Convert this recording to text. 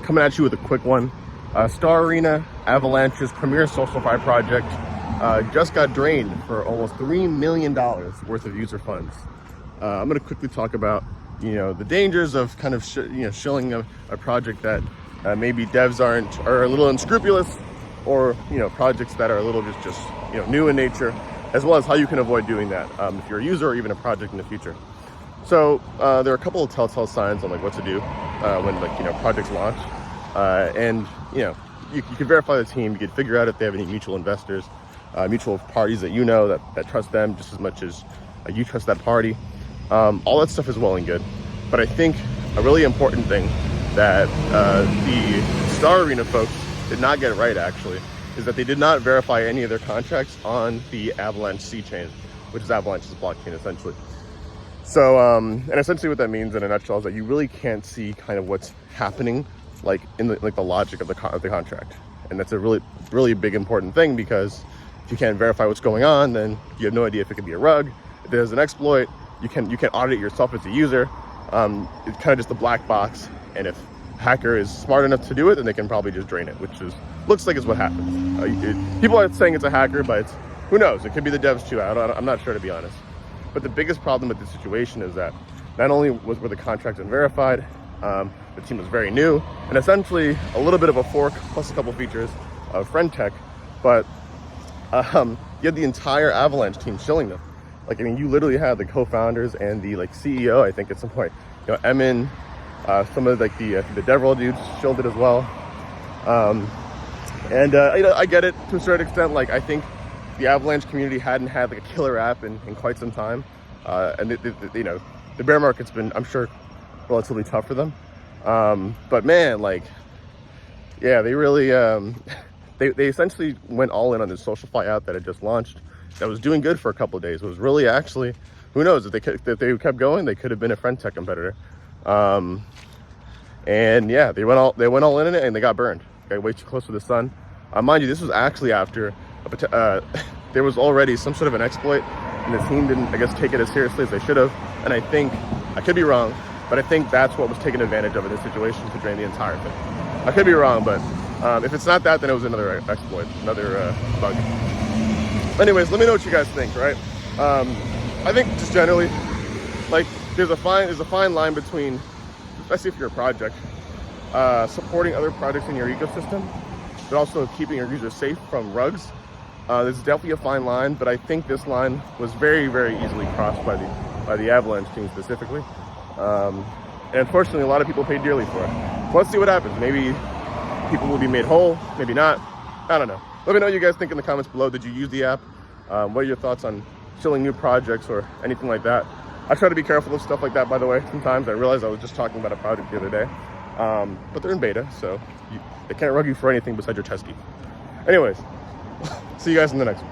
Coming at you with a quick one. Star Arena, Avalanche's premier SocialFi project, just got drained for almost $3 million worth of user funds. I'm going to quickly talk about, the dangers of kind of shilling a project that maybe devs are a little unscrupulous, or projects that are a little just new in nature, as well as how you can avoid doing that if you're a user or even a project in the future. So there are a couple of telltale signs on what to do when projects launch, and you can verify the team. You can figure out if they have any mutual investors, mutual parties that trust them just as much as you trust that party. All that stuff is well and good, but I think a really important thing that the Star Arena folks did not get right actually is that they did not verify any of their contracts on the Avalanche C chain, which is Avalanche's blockchain essentially. So, and essentially what that means in a nutshell is that you really can't see kind of what's happening, in the logic of the contract. And that's a really big important thing, because if you can't verify what's going on, then you have no idea if it could be a rug. If there's an exploit, you can audit it yourself as a user. It's kind of just a black box. And if a hacker is smart enough to do it, then they can probably just drain it, which looks like is what happens. People are saying it's a hacker, but who knows? It could be the devs too. I'm not sure, to be honest. But the biggest problem with this situation is that not only were the contracts unverified, the team was very new, and essentially a little bit of a fork plus a couple features of friend tech, but you had the entire Avalanche team shilling them. You literally had the co-founders and the CEO, I think at some point, Emin, some of the DevRel dudes shilled it as well. I get it to a certain extent. I think the Avalanche community hadn't had a killer app in quite some time, and the bear market's been, I'm sure, relatively tough for them. But man, yeah, they really they essentially went all in on this SocialFi app that had just launched, that was doing good for a couple of days. It was really, actually, who knows, if they kept going, they could have been a friend tech competitor. And yeah, they went all in it, and they got burned. Okay, way too close to the sun. Mind you, this was actually after there was already some sort of an exploit, and the team didn't, I guess, take it as seriously as they should have. And I think, I could be wrong, but I think that's what was taken advantage of in this situation to drain the entire thing. I could be wrong, but if it's not that, then it was another exploit, another bug. Anyways, let me know what you guys think, right? I think just generally, there's a fine line between, especially if you're a project, supporting other projects in your ecosystem, but also keeping your users safe from rugs. There's definitely a fine line, but I think this line was very, very easily crossed by the Avalanche team specifically. And unfortunately, a lot of people paid dearly for it. So let's see what happens. Maybe people will be made whole, maybe not. I don't know. Let me know what you guys think in the comments below. Did you use the app? What are your thoughts on shilling new projects or anything like that? I try to be careful of stuff like that, by the way. Sometimes I realized I was just talking about a project the other day. But they're in beta, so they can't rug you for anything besides your test key. Anyways, see you guys in the next one.